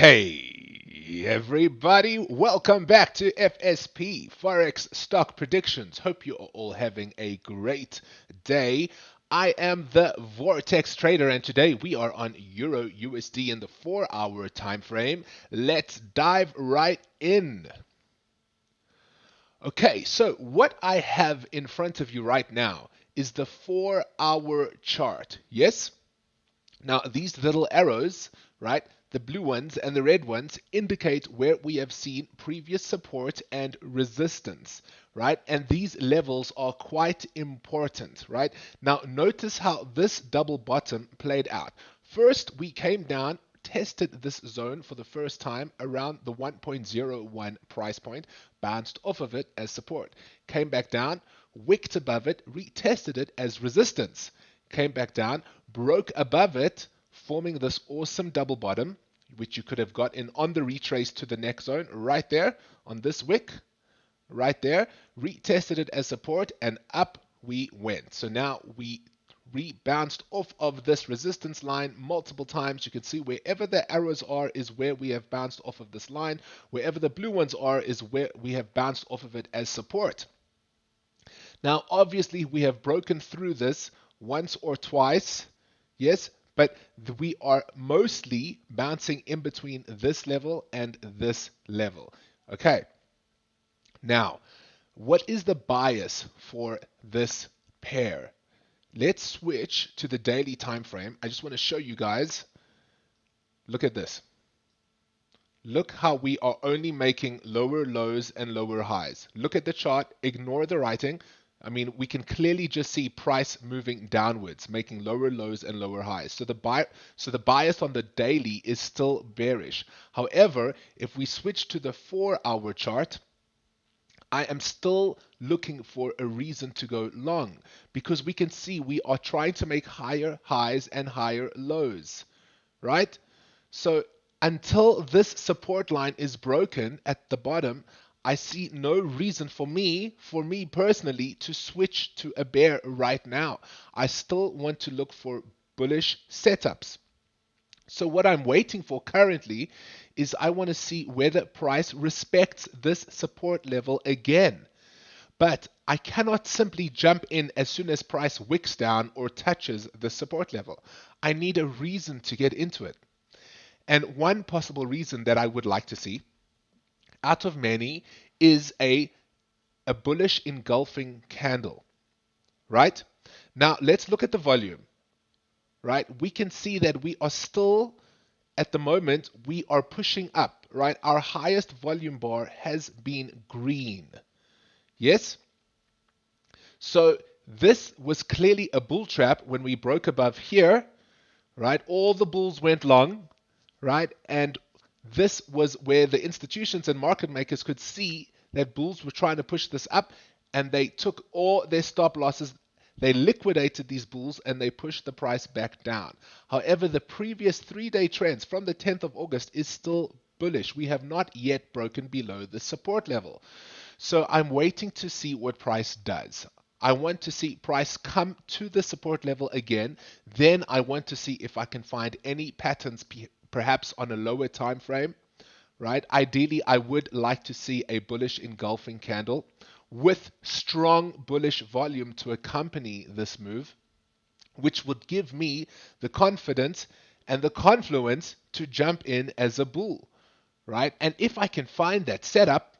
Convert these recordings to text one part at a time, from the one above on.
Hey everybody, welcome back to FSP Forex Stock Predictions. Hope you are all having a great day. I am the Vortex Trader and today we are on Euro USD in the 4-hour time frame. Let's dive right in. Okay, so what I have in front of you right now is the 4-hour chart. Yes? Now, these little arrows, right, the blue ones and the red ones indicate where we have seen previous support and resistance, right? And these levels are quite important, right? Now, notice how this double bottom played out. First, we came down, tested this zone for the first time around the 1.01 price point, bounced off of it as support, came back down, wicked above it, retested it as resistance, came back down, broke above it, forming this awesome double bottom, which you could have got in on the retrace to the next zone right there on this wick, right there, retested it as support, and up we went. So now we rebounced off of this resistance line multiple times. You can see wherever the arrows are is where we have bounced off of this line. Wherever the blue ones are is where we have bounced off of it as support. Now, obviously, we have broken through this once or twice, yes, but we are mostly bouncing in between this level and this level. Okay, now, what is the bias for this pair? Let's switch to the daily time frame. I just want to show you guys. Look at this. Look how we are only making lower lows and lower highs. Look at the chart, ignore the writing. I mean, we can clearly just see price moving downwards, making lower lows and lower highs. So the bias on the daily is still bearish. However, if we switch to the 4-hour chart, I am still looking for a reason to go long because we can see we are trying to make higher highs and higher lows, right? So until this support line is broken at the bottom, I see no reason for me personally, to switch to a bear right now. I still want to look for bullish setups. So what I'm waiting for currently is I want to see whether price respects this support level again. But I cannot simply jump in as soon as price wicks down or touches the support level. I need a reason to get into it. And one possible reason that I would like to see out of many is a bullish engulfing candle, right? Now let's look at the volume, right? We can see that we are still, at the moment, we are pushing up, right? Our highest volume bar has been green. Yes? So this was clearly a bull trap when we broke above here, right? All the bulls went long, right? And this was where the institutions and market makers could see that bulls were trying to push this up, and they took all their stop losses. They liquidated these bulls and they pushed the price back down. However, the previous 3-day trends from the 10th of August is still bullish. We have not yet broken below the support level. So I'm waiting to see what price does. I want to see price come to the support level again. Then I want to see if I can find any patterns, perhaps on a lower time frame, right? Ideally, I would like to see a bullish engulfing candle with strong bullish volume to accompany this move, which would give me the confidence and the confluence to jump in as a bull, right? And if I can find that setup,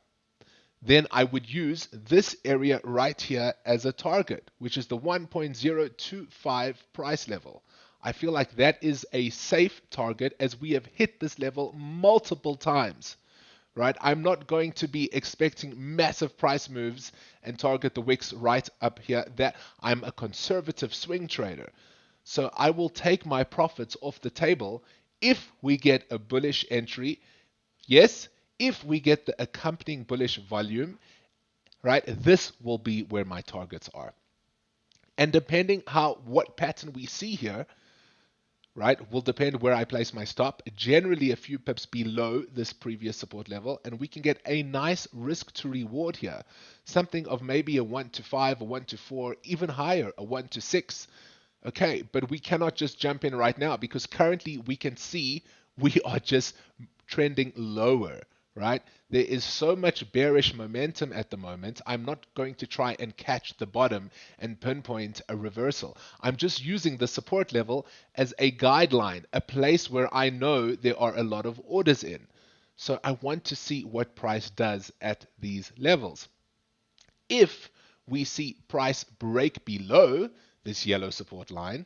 then I would use this area right here as a target, which is the 1.025 price level. I feel like that is a safe target as we have hit this level multiple times, right? I'm not going to be expecting massive price moves and target the wicks right up here. That I'm a conservative swing trader. So I will take my profits off the table if we get a bullish entry. Yes, if we get the accompanying bullish volume, right, this will be where my targets are. And depending what pattern we see here, right, will depend where I place my stop. Generally a few pips below this previous support level, and we can get a nice risk to reward here. Something of maybe a 1 to 5, a 1 to 4, even higher, a 1 to 6. Okay, but we cannot just jump in right now because currently we can see we are just trending lower, right? There is so much bearish momentum at the moment. I'm not going to try and catch the bottom and pinpoint a reversal. I'm just using the support level as a guideline, a place where I know there are a lot of orders in. So I want to see what price does at these levels. If we see price break below this yellow support line,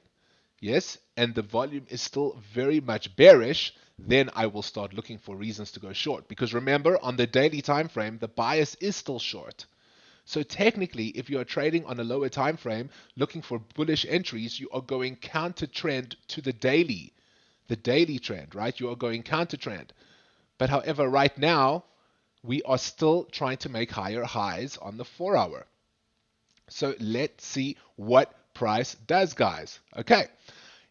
yes, and the volume is still very much bearish, then I will start looking for reasons to go short. Because remember, on the daily time frame, the bias is still short. So technically, if you are trading on a lower time frame, looking for bullish entries, you are going counter trend to the daily trend, right? You are going counter trend. But however, right now, we are still trying to make higher highs on the 4-hour. So let's see what price does, guys. Okay.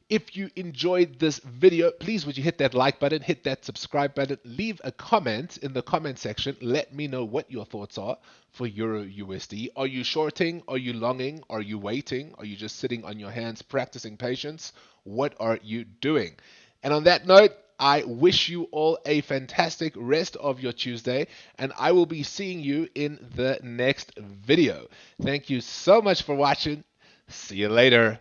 If you enjoyed this video, please would you hit that like button, hit that subscribe button, leave a comment in the comment section. Let me know what your thoughts are for Euro USD. Are you shorting? Are you longing? Are you waiting? Are you just sitting on your hands practicing patience? What are you doing? And on that note, I wish you all a fantastic rest of your Tuesday, and I will be seeing you in the next video. Thank you so much for watching. See you later.